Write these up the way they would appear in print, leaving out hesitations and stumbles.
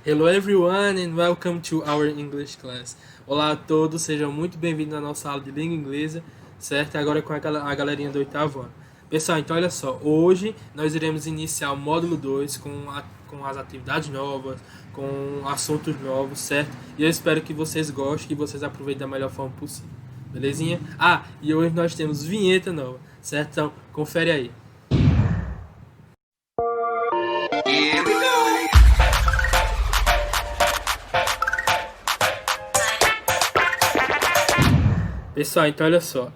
Hello everyone and welcome to our English class. Olá a todos, sejam muito bem-vindos à nossa aula de língua inglesa, certo? Agora com a galerinha do oitavo ano. Pessoal, então olha só, hoje nós iremos iniciar o módulo 2 com as atividades novas, com assuntos novos, certo? E eu espero que vocês gostem, que vocês aproveitem da melhor forma possível, belezinha? E hoje nós temos vinheta nova, certo? Então, confere aí. Pessoal, então olha só,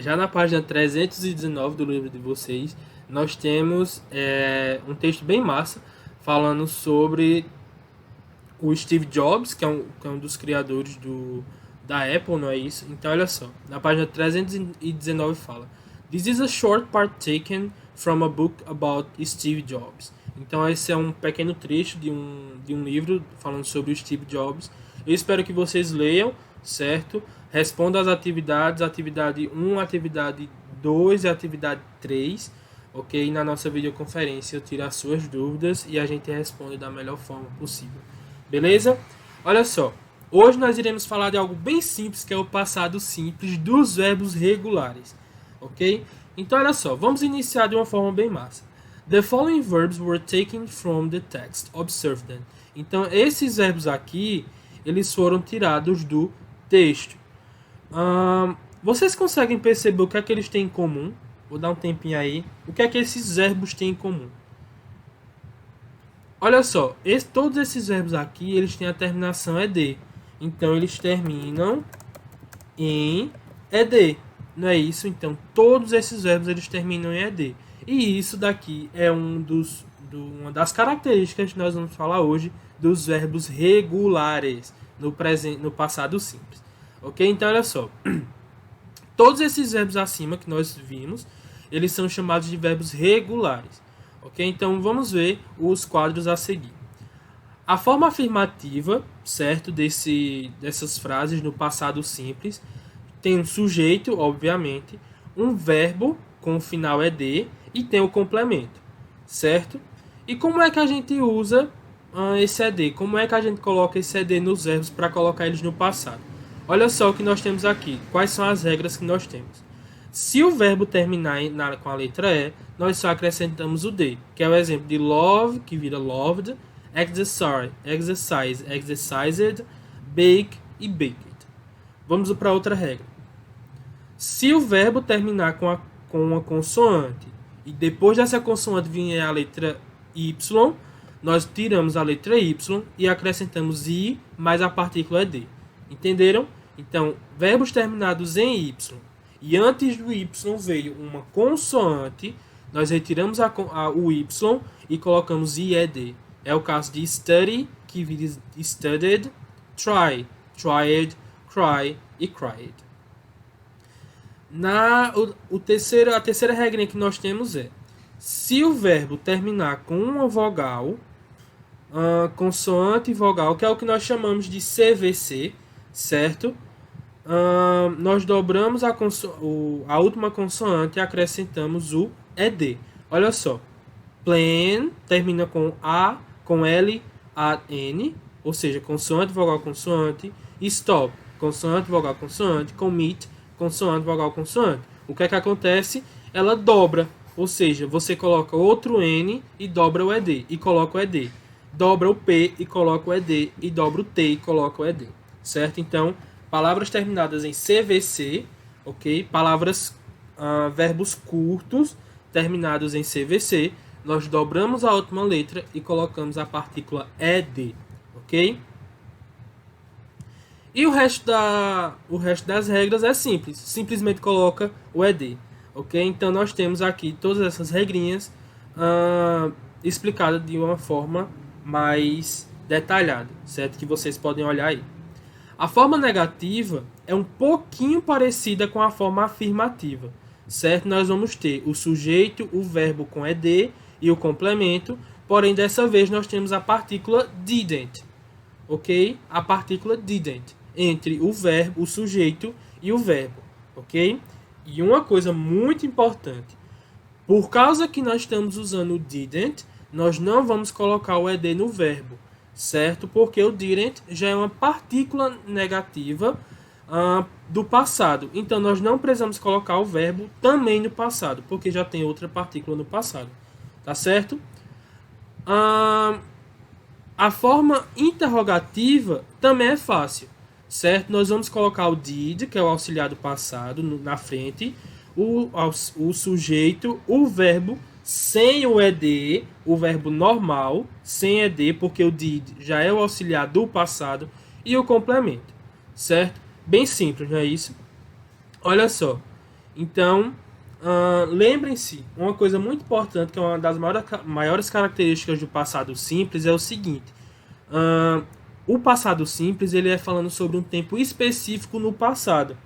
já na página 319 do livro de vocês, nós temos um texto bem massa falando sobre o Steve Jobs, que é um dos criadores da Apple, não é isso? Então olha só, na página 319 fala: This is a short part taken from a book about Steve Jobs. Então esse é um pequeno trecho de um livro falando sobre o Steve Jobs. Eu espero que vocês leiam, certo? Responda às atividades, atividade 1, atividade 2 e atividade 3, ok? Na nossa videoconferência eu tiro as suas dúvidas e a gente responde da melhor forma possível, beleza? Olha só, hoje nós iremos falar de algo bem simples, que é o passado simples dos verbos regulares, ok? Então olha só, vamos iniciar de uma forma bem massa. The following verbs were taken from the text. Observe them. Então esses verbos aqui, eles foram tirados do texto. Vocês conseguem perceber o que é que eles têm em comum? Vou dar um tempinho aí. O que é que esses verbos têm em comum? Olha só, todos esses verbos aqui, eles têm a terminação ed. Então, eles terminam em ed. Não é isso? Então, todos esses verbos, eles terminam em ed. E isso daqui é uma das características que nós vamos falar hoje dos verbos regulares no passado simples. Ok? Então, olha só. Todos esses verbos acima que nós vimos, eles são chamados de verbos regulares. Ok? Então, vamos ver os quadros a seguir. A forma afirmativa, certo, dessas frases no passado simples, tem um sujeito, obviamente, um verbo com o final ed e tem o complemento, certo? E como é que a gente usa esse ed? Como é que a gente coloca esse ed nos verbos para colocar eles no passado? Olha só o que nós temos aqui. Quais são as regras que nós temos? Se o verbo terminar com a letra E, nós só acrescentamos o D, que é o exemplo de love, que vira loved, exercise, exercised, bake e baked. Vamos para outra regra. Se o verbo terminar com uma consoante e depois dessa consoante vier a letra Y, nós tiramos a letra Y e acrescentamos I mais a partícula D. Entenderam? Então, verbos terminados em Y e antes do Y veio uma consoante, nós retiramos o Y e colocamos IED. É o caso de study, que vira studied, try, tried, cry e cried. A terceira regra que nós temos é: se o verbo terminar com uma vogal, consoante e vogal, que é o que nós chamamos de CVC, certo? Nós dobramos a última consoante e acrescentamos o ED. Olha só. Plan termina com A, com L, A, N, ou seja, consoante, vogal, consoante. Stop, consoante, vogal, consoante. Commit, consoante, vogal, consoante. O que é que acontece? Ela dobra, ou seja, você coloca outro N e dobra o ED, e coloca o ED. Dobra o P e coloca o ED, e dobra o T e coloca o ED. Certo? Então, palavras terminadas em CVC, ok? Verbos curtos terminados em CVC, nós dobramos a última letra e colocamos a partícula ED, ok? E o resto das regras é simples, simplesmente coloca o ED, ok? Então, nós temos aqui todas essas regrinhas explicadas de uma forma mais detalhada, certo? Que vocês podem olhar aí. A forma negativa é um pouquinho parecida com a forma afirmativa, certo? Nós vamos ter o sujeito, o verbo com ed e o complemento, porém dessa vez nós temos a partícula didn't, ok? A partícula didn't entre o verbo, o sujeito e o verbo, ok? E uma coisa muito importante, por causa que nós estamos usando o didn't, nós não vamos colocar o ed no verbo, certo? Porque o didn't já é uma partícula negativa do passado. Então, nós não precisamos colocar o verbo também no passado, porque já tem outra partícula no passado. Tá certo? A forma interrogativa também é fácil, certo? Nós vamos colocar o did, que é o auxiliar do passado, na frente, o sujeito, o verbo sem o ed, o verbo normal, sem ed, porque o did já é o auxiliar do passado, e o complemento, certo? Bem simples, não é isso? Olha só. Então, lembrem-se, uma coisa muito importante, que é uma das maiores características do passado simples, é o seguinte. O passado simples, ele é falando sobre um tempo específico no passado,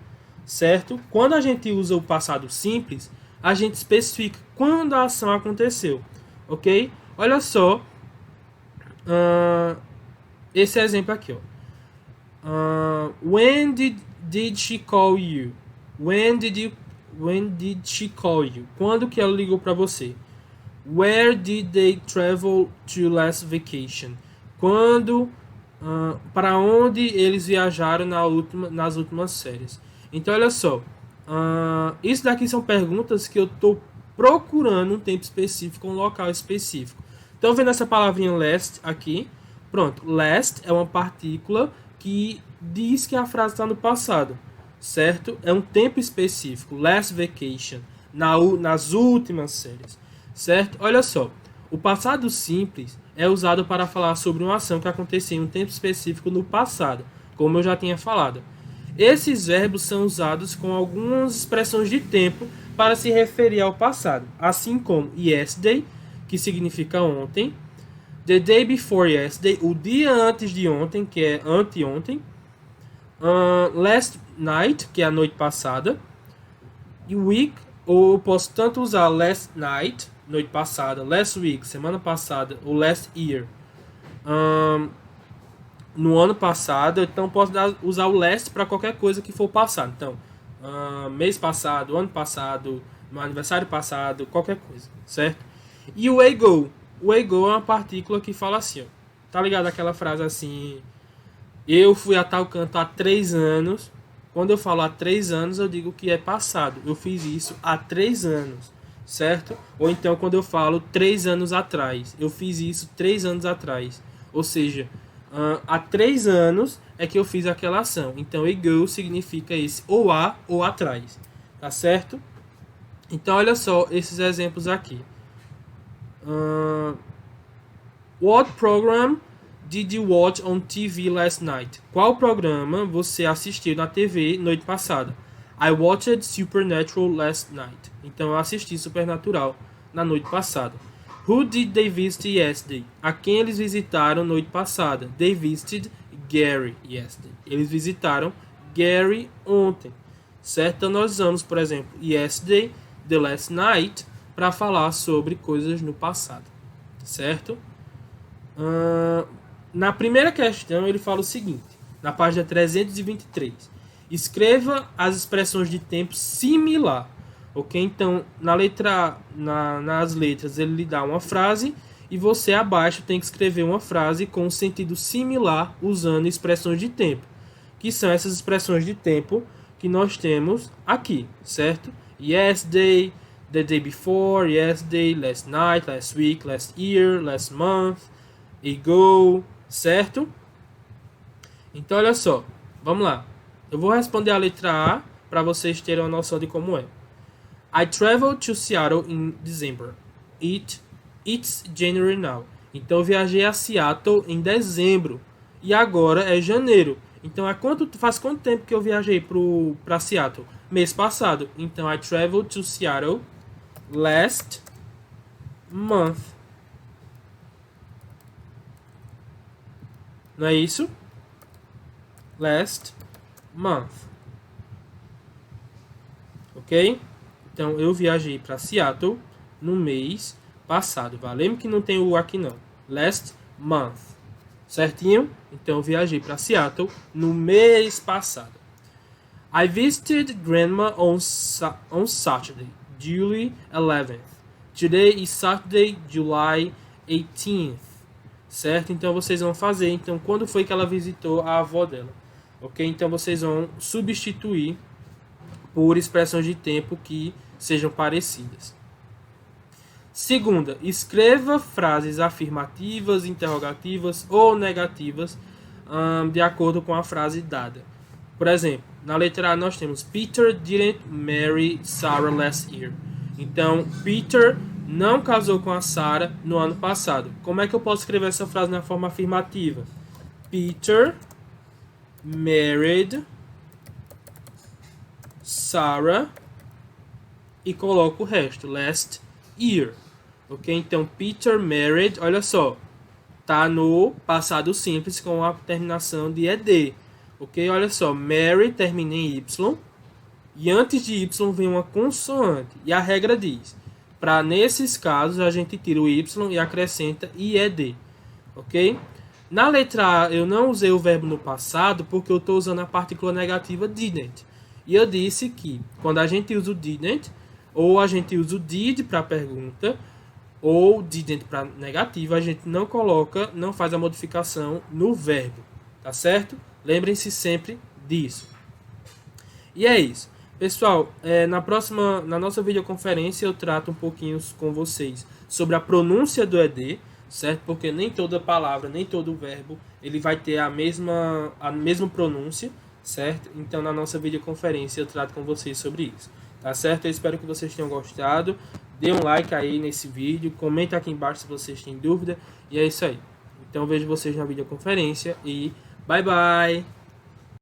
certo? Quando a gente usa o passado simples, a gente especifica quando a ação aconteceu, ok? Olha só, esse exemplo aqui, ó. When did she call you? When did she call you? Quando que ela ligou para você? Where did they travel to last vacation? Quando, para onde eles viajaram nas últimas férias? Então, olha só. Isso daqui são perguntas que eu estou procurando um tempo específico, um local específico. Então, vendo essa palavrinha last aqui. Pronto, last é uma partícula que diz que a frase está no passado, certo? É um tempo específico, last vacation, nas últimas férias, certo? Olha só, o passado simples é usado para falar sobre uma ação que aconteceu em um tempo específico no passado, como eu já tinha falado. Esses verbos são usados com algumas expressões de tempo para se referir ao passado, assim como yesterday, que significa ontem, the day before yesterday, o dia antes de ontem, que é anteontem, last night, que é a noite passada, e week, ou eu posso tanto usar last night, noite passada, last week, semana passada, ou last year, no ano passado. Então posso usar o last para qualquer coisa que for passado. Então, mês passado, ano passado, no aniversário passado, qualquer coisa, certo? E o ago. O ago é uma partícula que fala assim, ó. Tá ligado aquela frase assim: eu fui a tal canto há 3 anos. Quando eu falo há 3 anos, eu digo que é passado. Eu fiz isso há 3 anos, certo? Ou então quando eu falo 3 anos atrás, eu fiz isso 3 anos atrás. Ou seja, há 3 anos é que eu fiz aquela ação. Então, ago significa esse ou há ou atrás, tá certo? Então, olha só esses exemplos aqui. What program did you watch on TV last night? Qual programa você assistiu na TV noite passada? I watched Supernatural last night. Então eu assisti Supernatural na noite passada. Who did they visit yesterday? A quem eles visitaram noite passada? They visited Gary yesterday. Eles visitaram Gary ontem. Certo? Então nós usamos, por exemplo, yesterday, the last night, para falar sobre coisas no passado, certo? Na primeira questão ele fala o seguinte, na página 323: escreva as expressões de tempo similar, ok? Então nas letras ele lhe dá uma frase e você abaixo tem que escrever uma frase com um sentido similar usando expressões de tempo, que são essas expressões de tempo que nós temos aqui, certo? Yesterday, the day before, yesterday, last night, last week, last year, last month, ago, certo? Então, olha só, vamos lá. Eu vou responder a letra A para vocês terem uma noção de como é. I traveled to Seattle in December. It's January now. Então, eu viajei a Seattle em dezembro. E agora é janeiro. Então, faz quanto tempo que eu viajei para Seattle? Mês passado. Então, I traveled to Seattle last month. Não é isso? Last month. Ok? Então, eu viajei para Seattle no mês passado. Valeu? Que não tem o aqui não. Last month. Certinho? Então, eu viajei para Seattle no mês passado. I visited Grandma on Saturday, July 11th. Today is Saturday, July 18th. certo? Então vocês vão fazer, então quando foi que ela visitou a avó dela, ok? Então vocês vão substituir por expressões de tempo que sejam parecidas. Segunda, escreva frases afirmativas, interrogativas ou negativas de acordo com a frase dada. Por exemplo, na letra A nós temos Peter didn't marry Sarah last year. Então, Peter não casou com a Sarah no ano passado. Como é que eu posso escrever essa frase na forma afirmativa? Peter married Sarah e coloco o resto, last year. Ok? Então, Peter married, olha só, tá no passado simples com a terminação de ed. Ok? Olha só, marry termina em Y e antes de Y vem uma consoante. E a regra diz, para nesses casos a gente tira o Y e acrescenta IED. Ok? Na letra A eu não usei o verbo no passado porque eu estou usando a partícula negativa didn't. E eu disse que quando a gente usa o didn't, ou a gente usa o did para pergunta, ou didn't para negativa, a gente não coloca, não faz a modificação no verbo, tá certo? Lembrem-se sempre disso. E é isso. Pessoal, na nossa videoconferência eu trato um pouquinho com vocês sobre a pronúncia do ED, certo? Porque nem toda palavra, nem todo verbo, ele vai ter a mesma pronúncia, certo? Então na nossa videoconferência eu trato com vocês sobre isso, tá certo? Eu espero que vocês tenham gostado. Dê um like aí nesse vídeo, comenta aqui embaixo se vocês têm dúvida, e é isso aí. Então vejo vocês na videoconferência e bye bye!